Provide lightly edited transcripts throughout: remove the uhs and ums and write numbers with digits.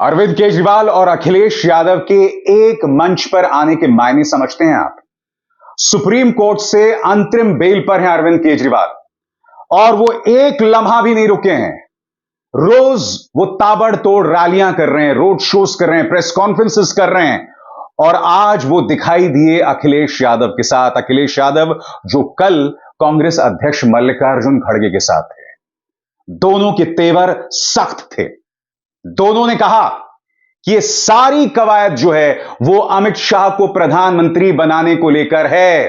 अरविंद केजरीवाल और अखिलेश यादव के एक मंच पर आने के मायने समझते हैं आप? सुप्रीम कोर्ट से अंतरिम बेल पर हैं अरविंद केजरीवाल और वो एक लम्हा भी नहीं रुके हैं। रोज वो ताबड़तोड़ रैलियां कर रहे हैं, रोड शोज कर रहे हैं, प्रेस कॉन्फ्रेंसेस कर रहे हैं और आज वो दिखाई दिए अखिलेश यादव के साथ। अखिलेश यादव जो कल कांग्रेस अध्यक्ष मल्लिकार्जुन खड़गे के साथ थे। दोनों के तेवर सख्त थे। दोनों ने कहा कि ये सारी कवायद जो है वो अमित शाह को प्रधानमंत्री बनाने को लेकर है।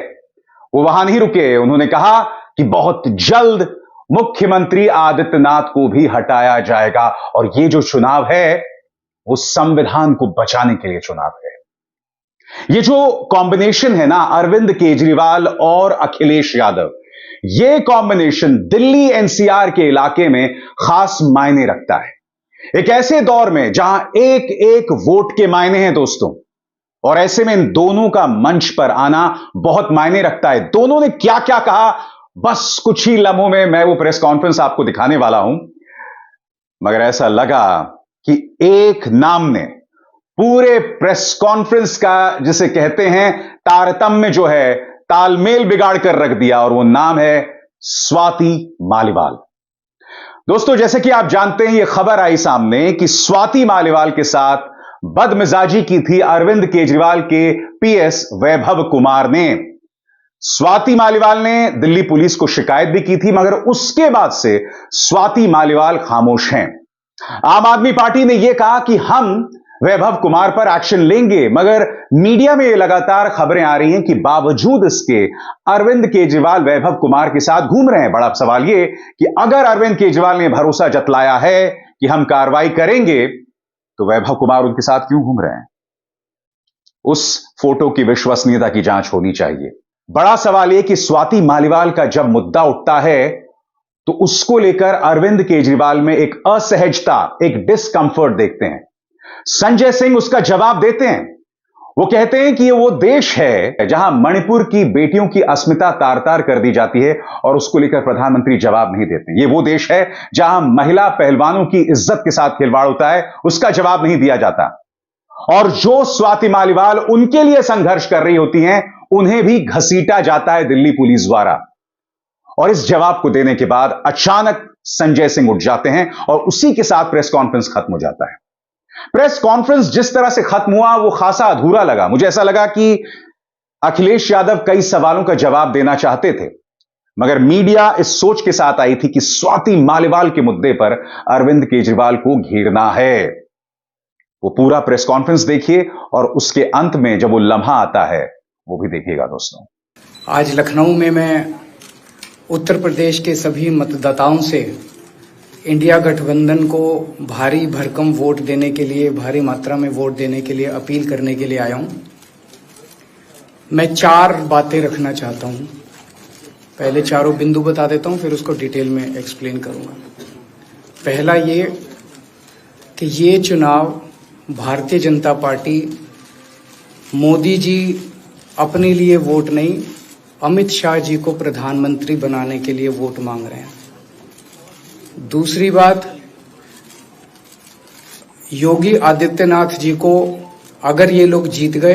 वो वहां नहीं रुके, उन्होंने कहा कि बहुत जल्द मुख्यमंत्री आदित्यनाथ को भी हटाया जाएगा और ये जो चुनाव है वो संविधान को बचाने के लिए चुनाव है। ये जो कॉम्बिनेशन है ना, अरविंद केजरीवाल और अखिलेश यादव, ये कॉम्बिनेशन दिल्ली एनसीआर के इलाके में खास मायने रखता है। एक ऐसे दौर में जहां एक एक वोट के मायने हैं दोस्तों, और ऐसे में इन दोनों का मंच पर आना बहुत मायने रखता है। दोनों ने क्या क्या कहा, बस कुछ ही लम्हों में मैं वो प्रेस कॉन्फ्रेंस आपको दिखाने वाला हूं। मगर ऐसा लगा कि एक नाम ने पूरे प्रेस कॉन्फ्रेंस का, जिसे कहते हैं तारतम्य जो है, तालमेल बिगाड़ कर रख दिया, और वो नाम है स्वाति मालीवाल। दोस्तों, जैसे कि आप जानते हैं, यह खबर आई सामने कि स्वाति मालीवाल के साथ बदमिजाजी की थी अरविंद केजरीवाल के पीएस वैभव कुमार ने। स्वाति मालीवाल ने दिल्ली पुलिस को शिकायत भी की थी, मगर उसके बाद से स्वाति मालीवाल खामोश हैं। आम आदमी पार्टी ने यह कहा कि हम वैभव कुमार पर एक्शन लेंगे, मगर मीडिया में लगातार खबरें आ रही हैं कि बावजूद इसके अरविंद केजरीवाल वैभव कुमार के साथ घूम रहे हैं। बड़ा सवाल यह कि अगर अरविंद केजरीवाल ने भरोसा जतलाया है कि हम कार्रवाई करेंगे, तो वैभव कुमार उनके साथ क्यों घूम रहे हैं? उस फोटो की विश्वसनीयता की जांच होनी चाहिए। बड़ा सवाल यह कि स्वाति मालीवाल का जब मुद्दा उठता है तो उसको लेकर अरविंद केजरीवाल में एक असहजता, एक डिस्कंफर्ट देखते हैं। संजय सिंह उसका जवाब देते हैं। वो कहते हैं कि ये वो देश है जहां मणिपुर की बेटियों की अस्मिता तार तार कर दी जाती है और उसको लेकर प्रधानमंत्री जवाब नहीं देते। ये वो देश है जहां महिला पहलवानों की इज्जत के साथ खिलवाड़ होता है, उसका जवाब नहीं दिया जाता। और जो स्वाति मालीवाल उनके लिए संघर्ष कर रही होती हैं, उन्हें भी घसीटा जाता है दिल्ली पुलिस द्वारा। और इस जवाब को देने के बाद अचानक संजय सिंह उठ जाते हैं और उसी के साथ प्रेस कॉन्फ्रेंस खत्म हो जाता है। प्रेस कॉन्फ्रेंस जिस तरह से खत्म हुआ वो खासा अधूरा लगा। मुझे ऐसा लगा कि अखिलेश यादव कई सवालों का जवाब देना चाहते थे, मगर मीडिया इस सोच के साथ आई थी कि स्वाति मालीवाल के मुद्दे पर अरविंद केजरीवाल को घेरना है। वो पूरा प्रेस कॉन्फ्रेंस देखिए और उसके अंत में जब वो लम्हा आता है वो भी देखिएगा दोस्तों। आज लखनऊ में मैं उत्तर प्रदेश के सभी मतदाताओं से इंडिया गठबंधन को भारी भरकम वोट देने के लिए, भारी मात्रा में वोट देने के लिए अपील करने के लिए आया हूं। मैं 4 बातें रखना चाहता हूं। पहले चारों बिंदु बता देता हूं, फिर उसको डिटेल में एक्सप्लेन करूंगा। पहला ये कि ये चुनाव भारतीय जनता पार्टी, मोदी जी अपने लिए वोट नहीं, अमित शाह जी को प्रधानमंत्री बनाने के लिए वोट मांग रहे हैं। दूसरी बात, योगी आदित्यनाथ जी को, अगर ये लोग जीत गए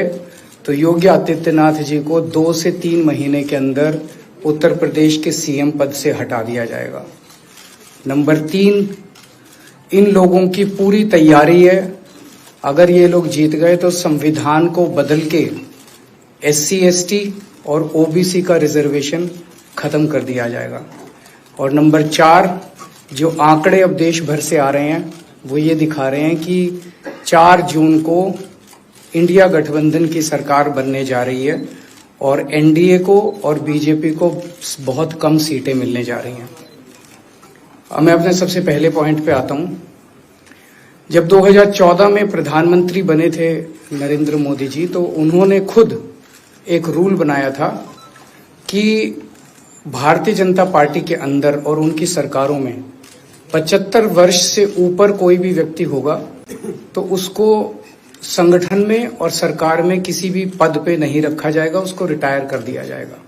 तो योगी आदित्यनाथ जी को 2 से 3 महीने के अंदर उत्तर प्रदेश के सीएम पद से हटा दिया जाएगा। नंबर 3, इन लोगों की पूरी तैयारी है, अगर ये लोग जीत गए तो संविधान को बदल के SC ST और OBC का रिजर्वेशन खत्म कर दिया जाएगा। और नंबर 4, जो आंकड़े अब देश भर से आ रहे हैं वो ये दिखा रहे हैं कि 4 जून को इंडिया गठबंधन की सरकार बनने जा रही है और NDA को और BJP को बहुत कम सीटें मिलने जा रही हैं। अब मैं अपने सबसे पहले पॉइंट पे आता हूँ। जब 2014 में प्रधानमंत्री बने थे नरेंद्र मोदी जी, तो उन्होंने खुद एक रूल बनाया था कि भारतीय जनता पार्टी के अंदर और उनकी सरकारों में 75 वर्ष से ऊपर कोई भी व्यक्ति होगा तो उसको संगठन में और सरकार में किसी भी पद पे नहीं रखा जाएगा, उसको रिटायर कर दिया जाएगा।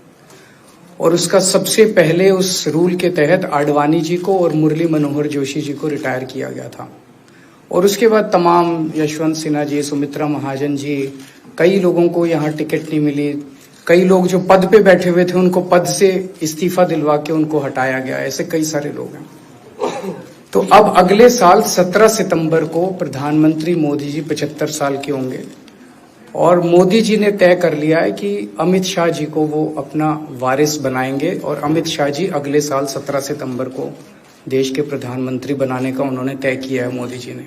और उसका सबसे पहले उस रूल के तहत आडवाणी जी को और मुरली मनोहर जोशी जी को रिटायर किया गया था। और उसके बाद तमाम यशवंत सिन्हा जी, सुमित्रा महाजन जी, कई लोगों को यहाँ टिकट नहीं मिली। कई लोग जो पद पे बैठे हुए थे उनको पद से इस्तीफा दिलवा के उनको हटाया गया। ऐसे कई सारे लोग हैं। तो अब अगले साल 17 सितंबर को प्रधानमंत्री मोदी जी 75 साल के होंगे और मोदी जी ने तय कर लिया है कि अमित शाह जी को वो अपना वारिस बनाएंगे और अमित शाह जी अगले साल 17 सितंबर को देश के प्रधानमंत्री बनाने का उन्होंने तय किया है मोदी जी ने।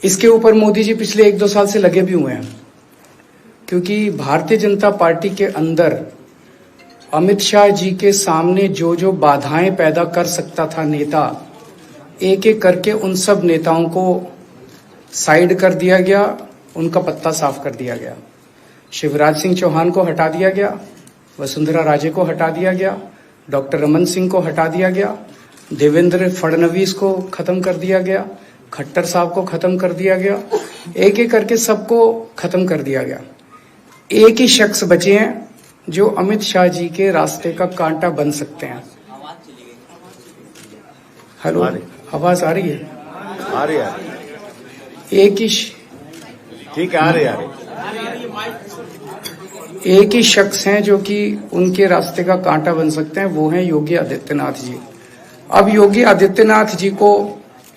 इसके ऊपर मोदी जी पिछले 1-2 साल से लगे भी हुए हैं, क्योंकि भारतीय जनता पार्टी के अंदर अमित शाह जी के सामने जो जो बाधाएं पैदा कर सकता था नेता, एक एक करके उन सब नेताओं को साइड कर दिया गया, उनका पत्ता साफ कर दिया गया। शिवराज सिंह चौहान को हटा दिया गया, वसुंधरा राजे को हटा दिया गया, डॉक्टर रमन सिंह को हटा दिया गया, देवेंद्र फडणवीस को खत्म कर दिया गया, खट्टर साहब को खत्म कर दिया गया, एक एक करके सबको खत्म कर दिया गया। एक ही शख्स बचे हैं जो अमित शाह जी के रास्ते का कांटा बन सकते हैं। हेलो, आवाज आ रही है? आ रही है। एक ही ठीक है, आ रही है। एक ही शख्स हैं जो कि उनके रास्ते का कांटा बन सकते हैं, वो हैं योगी आदित्यनाथ जी। अब योगी आदित्यनाथ जी को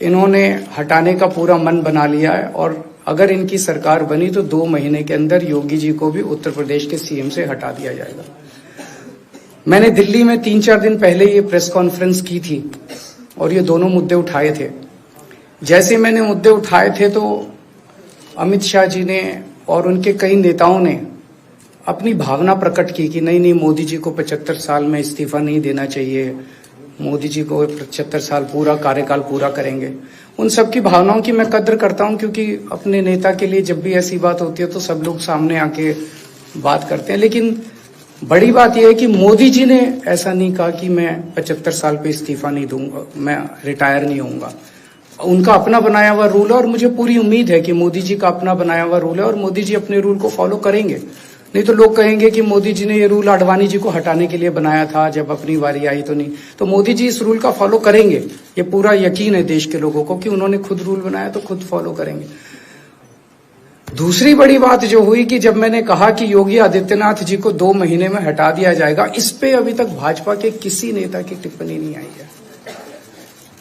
इन्होंने हटाने का पूरा मन बना लिया है और अगर इनकी सरकार बनी तो 2 महीने के अंदर योगी जी को भी उत्तर प्रदेश के सीएम से हटा दिया जाएगा। मैंने दिल्ली में 3-4 दिन पहले ये प्रेस कॉन्फ्रेंस की थी और ये दोनों मुद्दे उठाए थे। जैसे मैंने मुद्दे उठाए थे तो अमित शाह जी ने और उनके कई नेताओं ने अपनी भावना प्रकट की कि नहीं, मोदी जी को 75 साल में इस्तीफा नहीं देना चाहिए, मोदी जी को 75 साल पूरा कार्यकाल पूरा करेंगे। उन सब की भावनाओं की मैं कद्र करता हूं, क्योंकि अपने नेता के लिए जब भी ऐसी बात होती है तो सब लोग सामने आके बात करते हैं। लेकिन बड़ी बात यह है कि मोदी जी ने ऐसा नहीं कहा कि मैं 75 साल पे इस्तीफा नहीं दूंगा, मैं रिटायर नहीं होऊंगा। उनका अपना बनाया हुआ रूल है और मुझे पूरी उम्मीद है कि मोदी जी का अपना बनाया हुआ रूल है और मोदी जी अपने रूल को फॉलो करेंगे। नहीं तो लोग कहेंगे कि मोदी जी ने ये रूल आडवाणी जी को हटाने के लिए बनाया था, जब अपनी बारी आई तो नहीं। तो मोदी जी इस रूल का फॉलो करेंगे, ये पूरा यकीन है देश के लोगों को कि उन्होंने खुद रूल बनाया तो खुद फॉलो करेंगे। दूसरी बड़ी बात जो हुई कि जब मैंने कहा कि योगी आदित्यनाथ जी को 2 महीने में हटा दिया जाएगा, इस पे अभी तक भाजपा के किसी नेता की टिप्पणी नहीं आई है।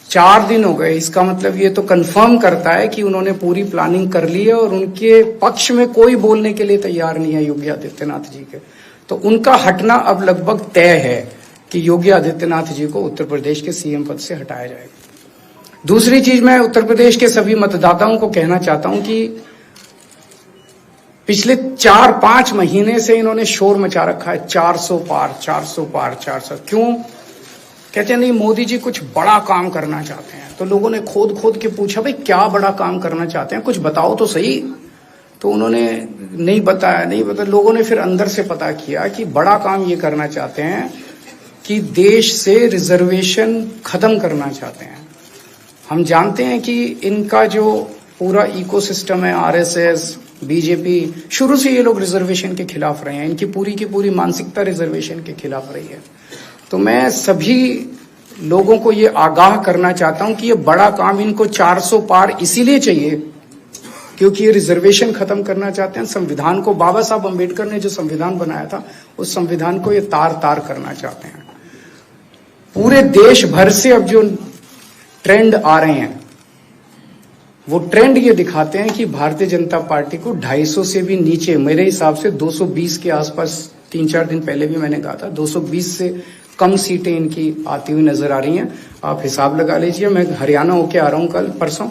4 दिन हो गए। इसका मतलब ये तो कंफर्म करता है कि उन्होंने पूरी प्लानिंग कर ली है और उनके पक्ष में कोई बोलने के लिए तैयार नहीं है योगी आदित्यनाथ जी के। तो उनका हटना अब लगभग तय है कि योगी आदित्यनाथ जी को उत्तर प्रदेश के सीएम पद से हटाया जाएगा। दूसरी चीज, मैं उत्तर प्रदेश के सभी मतदाताओं को कहना चाहता हूं कि पिछले 4-5 महीने से इन्होंने शोर मचा रखा है, 400 पार 400 पार 400। क्यों? कहते हैं नहीं, मोदी जी कुछ बड़ा काम करना चाहते हैं। तो लोगों ने खोद खोद के पूछा, भाई क्या बड़ा काम करना चाहते हैं, कुछ बताओ तो सही। तो उन्होंने नहीं बताया। लोगों ने फिर अंदर से पता किया कि बड़ा काम ये करना चाहते हैं कि देश से रिजर्वेशन खत्म करना चाहते हैं। हम जानते हैं कि इनका जो पूरा इकोसिस्टम है, आरएसएस, बीजेपी, शुरू से ये लोग रिजर्वेशन के खिलाफ रहे हैं। इनकी पूरी की पूरी मानसिकता रिजर्वेशन के खिलाफ रही है। तो मैं सभी लोगों को ये आगाह करना चाहता हूं कि ये बड़ा काम इनको 400 पार इसीलिए चाहिए क्योंकि ये रिजर्वेशन खत्म करना चाहते हैं। संविधान को, बाबा साहब अम्बेडकर ने जो संविधान बनाया था, उस संविधान को ये तार तार करना चाहते हैं। पूरे देश भर से अब जो ट्रेंड आ रहे हैं, वो ट्रेंड ये दिखाते हैं कि भारतीय जनता पार्टी को 250 से भी नीचे, मेरे हिसाब से 220 के आसपास, 3-4 दिन पहले भी मैंने कहा था, 220 से कम सीटें इनकी आती हुई नजर आ रही हैं। आप हिसाब लगा लीजिए। मैं हरियाणा होके आ रहा हूं कल परसों।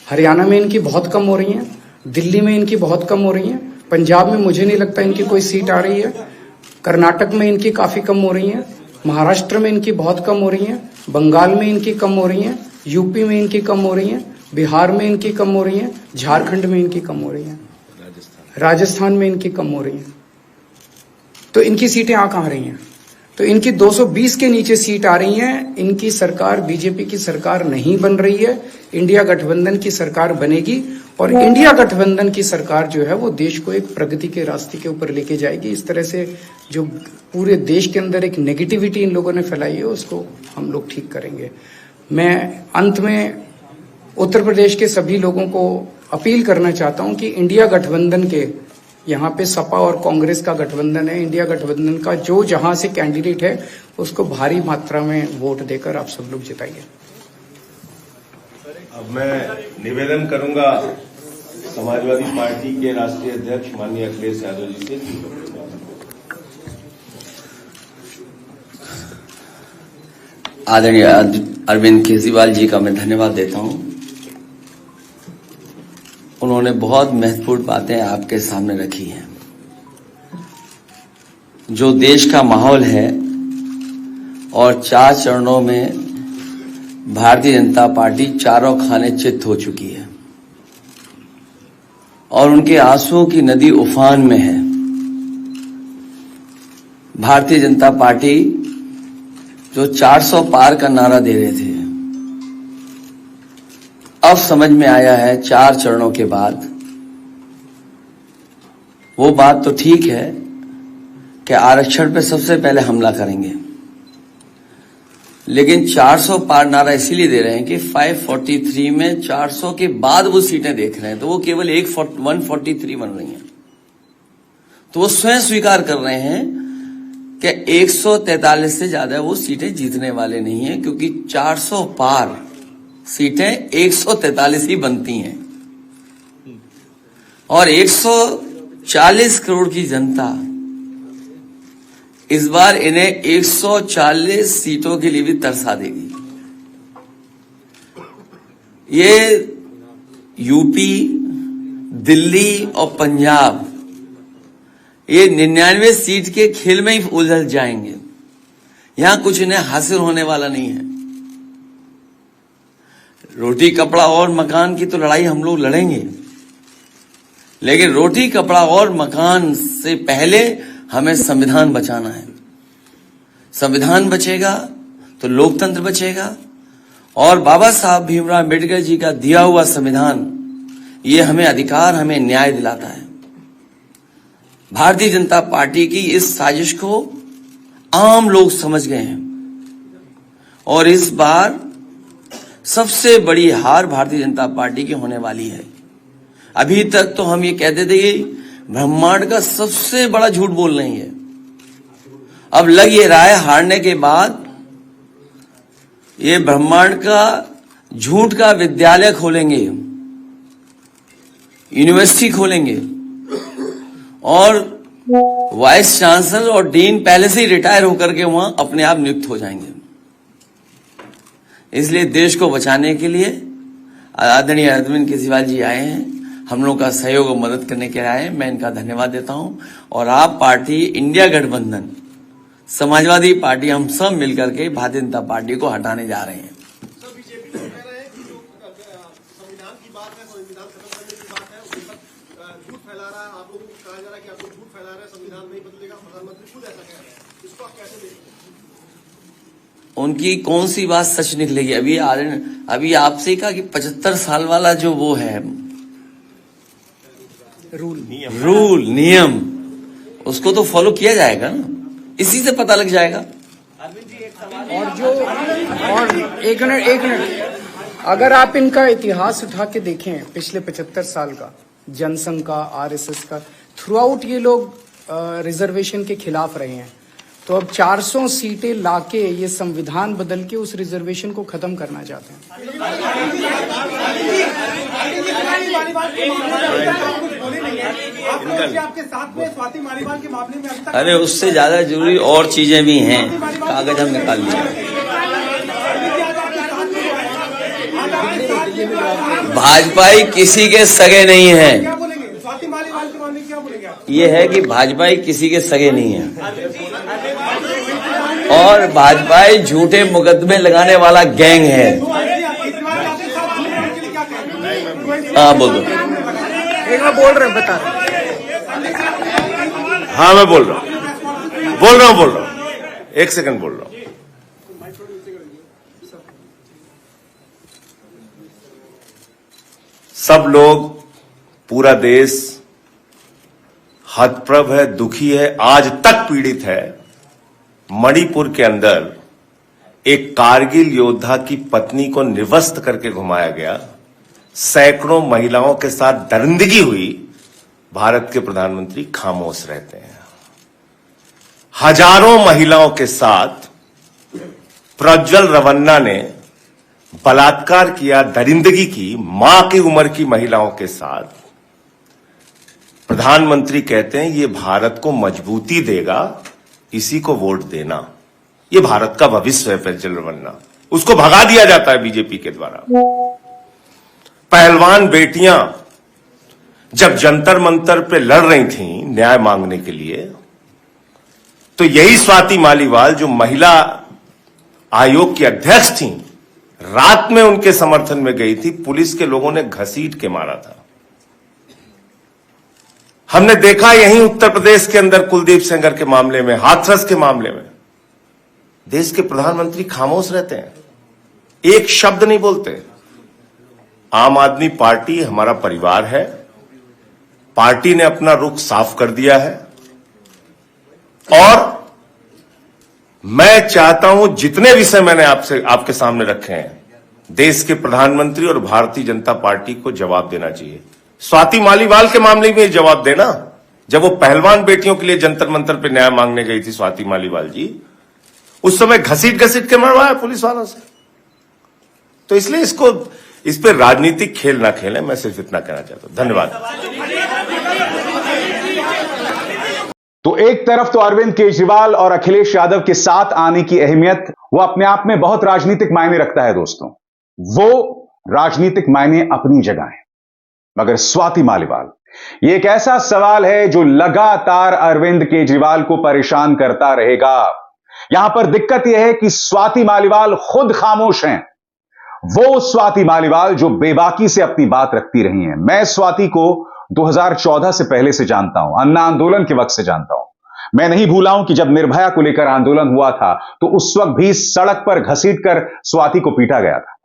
हरियाणा में इनकी बहुत कम हो रही हैं, दिल्ली में इनकी बहुत कम हो रही हैं, पंजाब में मुझे नहीं लगता इनकी कोई सीट आ रही है, कर्नाटक में इनकी काफी कम हो रही है, महाराष्ट्र में इनकी बहुत कम हो रही है, बंगाल में इनकी कम हो रही है, यूपी में इनकी कम हो रही है, बिहार में इनकी कम हो रही है, झारखंड में इनकी कम हो रही है, राजस्थान में इनकी कम हो रही है। तो इनकी सीटें आ कहां रही हैं? तो इनकी 220 के नीचे सीट आ रही हैं। इनकी सरकार बीजेपी की सरकार नहीं बन रही है, इंडिया गठबंधन की सरकार बनेगी और इंडिया गठबंधन की सरकार जो है वो देश को एक प्रगति के रास्ते के ऊपर लेके जाएगी। इस तरह से जो पूरे देश के अंदर एक नेगेटिविटी इन लोगों ने फैलाई है, उसको हम लोग ठीक करेंगे। मैं अंत में उत्तर प्रदेश के सभी लोगों को अपील करना चाहता हूं कि इंडिया गठबंधन के, यहाँ पे सपा और कांग्रेस का गठबंधन है, इंडिया गठबंधन का जो जहां से कैंडिडेट है उसको भारी मात्रा में वोट देकर आप सब लोग जिताइए। अब मैं निवेदन करूंगा समाजवादी पार्टी के राष्ट्रीय अध्यक्ष माननीय अखिलेश यादव जी से। आदरणीय अरविंद केजरीवाल जी का मैं धन्यवाद देता हूं। उन्होंने बहुत महत्वपूर्ण बातें आपके सामने रखी हैं। जो देश का माहौल है और 4 चरणों में भारतीय जनता पार्टी चारों खाने चित्त हो चुकी है और उनके आंसुओं की नदी उफान में है। भारतीय जनता पार्टी जो 400 पार का नारा दे रहे थे, अब समझ में आया है 4 चरणों के बाद, वो बात तो ठीक है कि आरक्षण पे सबसे पहले हमला करेंगे, लेकिन 400 पार नारा इसीलिए दे रहे हैं कि 543 में 400 के बाद वो सीटें देख रहे हैं, तो वो केवल 143 बन रही हैं। तो वो स्वयं स्वीकार कर रहे हैं कि 143 से ज्यादा वो सीटें जीतने वाले नहीं हैं, क्योंकि 400 पार सीटें 143 ही बनती हैं और 140 करोड़ की जनता इस बार इन्हें 140 सीटों के लिए भी तरसा देगी। ये यूपी, दिल्ली और पंजाब ये 99 सीट के खेल में ही उलझ जाएंगे। यहां कुछ इन्हें हासिल होने वाला नहीं है। रोटी कपड़ा और मकान की तो लड़ाई हम लोग लड़ेंगे, लेकिन रोटी कपड़ा और मकान से पहले हमें संविधान बचाना है। संविधान बचेगा तो लोकतंत्र बचेगा और बाबा साहब भीमराव अम्बेडकर जी का दिया हुआ संविधान ये हमें अधिकार, हमें न्याय दिलाता है। भारतीय जनता पार्टी की इस साजिश को आम लोग समझ गए हैं और इस बार सबसे बड़ी हार भारतीय जनता पार्टी की होने वाली है। अभी तक तो हम ये कहते थे कि ब्रह्मांड का सबसे बड़ा झूठ बोल रही है, अब लग ये रहा है हारने के बाद ये ब्रह्मांड का झूठ का विद्यालय खोलेंगे, यूनिवर्सिटी खोलेंगे और वाइस चांसलर और डीन पहले से ही रिटायर होकर के वहां अपने आप नियुक्त हो जाएंगे। इसलिए देश को बचाने के लिए आदरणीय अरविंद केजरीवाल जी आए हैं, हम लोगों का सहयोग और मदद करने के लिए आए हैं। मैं इनका धन्यवाद देता हूं और आप पार्टी, इंडिया गठबंधन, समाजवादी पार्टी, हम सब मिलकर के भारतीय जनता पार्टी को हटाने जा रहे हैं। उनकी कौन सी बात सच निकलेगी? अभी आपसे ही कहा कि 75 साल वाला जो वो है रूल नियम उसको तो फॉलो किया जाएगा ना, इसी से पता लग जाएगा। और एक मिनट, अगर आप इनका इतिहास उठा के देखें पिछले 75 साल का, जनसंघ का, आरएसएस का, थ्रू आउट ये लोग रिजर्वेशन के खिलाफ रहे हैं। तो अब 400 सीटें लाके ये संविधान बदल के उस रिजर्वेशन को खत्म करना चाहते हैं। अरे उससे ज्यादा जरूरी और चीजें भी हैं, कागज हम निकाल लिए। भाजपाई किसी के सगे नहीं है, ये है कि भाजपाई किसी के सगे नहीं है और भाजपाई झूठे मुकदमे लगाने वाला गैंग है। हाँ बोलो। एक बार बोल रहे हैं, बता रहे। हाँ मैं बोल रहा हूँ, एक सेकंड बोल रहा हूँ। सब लोग, पूरा देश हतप्रभ है, दुखी है, आज तक पीड़ित है। मणिपुर के अंदर एक कारगिल योद्धा की पत्नी को निर्वस्त्र करके घुमाया गया सैकड़ों महिलाओं के साथ दरिंदगी हुई, भारत के प्रधानमंत्री खामोश रहते हैं। हजारों महिलाओं के साथ प्रज्वल रवन्ना ने बलात्कार किया, दरिंदगी की, मां की उम्र की महिलाओं के साथ। प्रधानमंत्री कहते हैं ये भारत को मजबूती देगा, इसी को वोट देना। ये भारत का भविष्य है प्रज्वल रवन्ना, उसको भगा दिया जाता है बीजेपी के द्वारा। पहलवान बेटियां जब जंतर मंतर पे लड़ रही थीं न्याय मांगने के लिए, तो यही स्वाति मालीवाल जो महिला आयोग की अध्यक्ष थीं, रात में उनके समर्थन में गई थी, पुलिस के लोगों ने घसीट के मारा था। हमने देखा यहीं उत्तर प्रदेश के अंदर कुलदीप सेंगर के मामले में, हाथरस के मामले में, देश के प्रधानमंत्री खामोश रहते हैं, एक शब्द नहीं बोलते। आम आदमी पार्टी हमारा परिवार है, पार्टी ने अपना रुख साफ कर दिया है और मैं चाहता हूं जितने विषय मैंने आपके सामने रखे हैं, देश के प्रधानमंत्री और भारतीय जनता पार्टी को जवाब देना चाहिए। स्वाति मालीवाल के मामले में जवाब देना, जब वो पहलवान बेटियों के लिए जंतर मंतर पे न्याय मांगने गई थी स्वाति मालीवाल जी, उस समय घसीट के मरवाया पुलिस वालों से। तो इसलिए इस पे राजनीतिक खेल ना खेलें, मैं सिर्फ इतना कहना चाहता हूं। धन्यवाद। तो एक तरफ तो अरविंद केजरीवाल और अखिलेश यादव के साथ आने की अहमियत, वो अपने आप में बहुत राजनीतिक मायने रखता है दोस्तों, वो राजनीतिक मायने अपनी जगह है। मगर स्वाति मालीवाल, ये एक ऐसा सवाल है जो लगातार अरविंद केजरीवाल को परेशान करता रहेगा। यहां पर दिक्कत यह है कि स्वाति मालीवाल खुद खामोश हैं। वो स्वाति मालीवाल जो बेबाकी से अपनी बात रखती रही हैं। मैं स्वाति को 2014 से पहले से जानता हूं, अन्ना आंदोलन के वक्त से जानता हूं। मैं नहीं भूला हूं कि जब निर्भया को लेकर आंदोलन हुआ था तो उस वक्त भी सड़क पर घसीटकर स्वाति को पीटा गया था।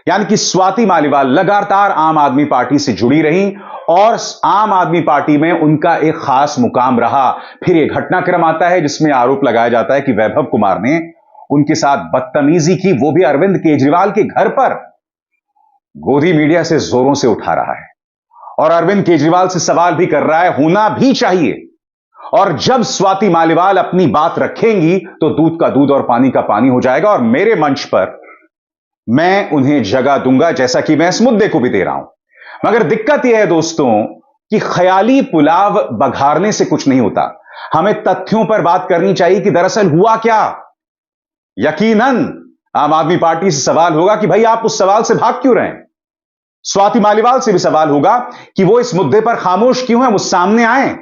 यानी कि स्वाति मालीवाल लगातार आम आदमी पार्टी से जुड़ी रही और आम आदमी पार्टी में उनका एक खास मुकाम रहा। फिर यह घटनाक्रम आता है जिसमें आरोप लगाया जाता है कि वैभव कुमार ने उनके साथ बदतमीजी की, वो भी अरविंद केजरीवाल के घर पर। गोदी मीडिया से जोरों से उठा रहा है और अरविंद केजरीवाल से सवाल भी कर रहा है, होना भी चाहिए। और जब स्वाति मालीवाल अपनी बात रखेंगी तो दूध का दूध और पानी का पानी हो जाएगा और मेरे मंच पर मैं उन्हें जगह दूंगा, जैसा कि मैं इस मुद्दे को भी दे रहा हूं। मगर दिक्कत यह है दोस्तों कि ख्याली पुलाव बघारने से कुछ नहीं होता। हमें तथ्यों पर बात करनी चाहिए कि दरअसल हुआ क्या। यकीनन आम आदमी पार्टी से सवाल होगा कि भाई आप उस सवाल से भाग क्यों रहे हैं। स्वाति मालीवाल से भी सवाल होगा कि वो इस मुद्दे पर खामोश क्यों हैं, वो सामने आए।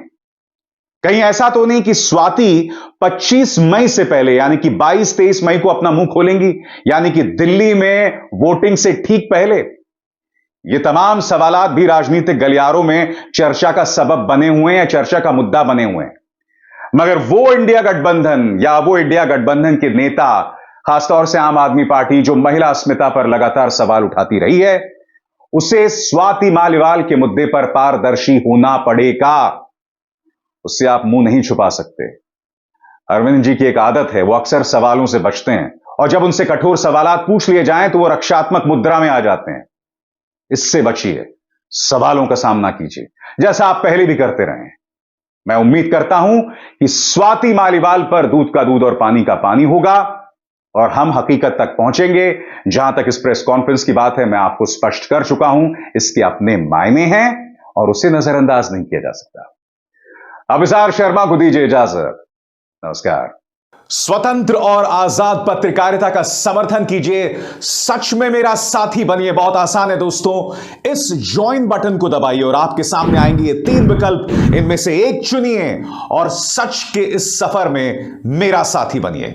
कहीं ऐसा तो नहीं कि स्वाति 25 मई से पहले यानी कि 22-23 मई को अपना मुंह खोलेंगी, यानी कि दिल्ली में वोटिंग से ठीक पहले। ये तमाम सवालात भी राजनीतिक गलियारों में चर्चा का सबब बने हुए हैं या चर्चा का मुद्दा बने हुए हैं। मगर वो इंडिया गठबंधन या वो इंडिया गठबंधन के नेता, खासतौर से आम आदमी पार्टी जो महिला अस्मिता पर लगातार सवाल उठाती रही है, उसे स्वाति मालीवाल के मुद्दे पर पारदर्शी होना पड़ेगा। उससे आप मुंह नहीं छुपा सकते। अरविंद जी की एक आदत है, वो अक्सर सवालों से बचते हैं और जब उनसे कठोर सवालात पूछ लिए जाएं तो वो रक्षात्मक मुद्रा में आ जाते हैं। इससे बचिए, सवालों का सामना कीजिए, जैसा आप पहले भी करते रहे। मैं उम्मीद करता हूं कि स्वाति मालीवाल पर दूध का दूध और पानी का पानी होगा और हम हकीकत तक पहुंचेंगे। जहां तक इस प्रेस कॉन्फ्रेंस की बात है, मैं आपको स्पष्ट कर चुका हूं, इसके अपने मायने हैं और उसे नजरअंदाज नहीं किया जा सकता। अभिसार शर्मा को दीजिए इजाजत। नमस्कार। स्वतंत्र और आजाद पत्रकारिता का समर्थन कीजिए, सच में मेरा साथी बनिए। बहुत आसान है दोस्तों, इस ज्वाइन बटन को दबाइए और आपके सामने आएंगे ये 3 विकल्प, इनमें से एक चुनिए और सच के इस सफर में मेरा साथी बनिए।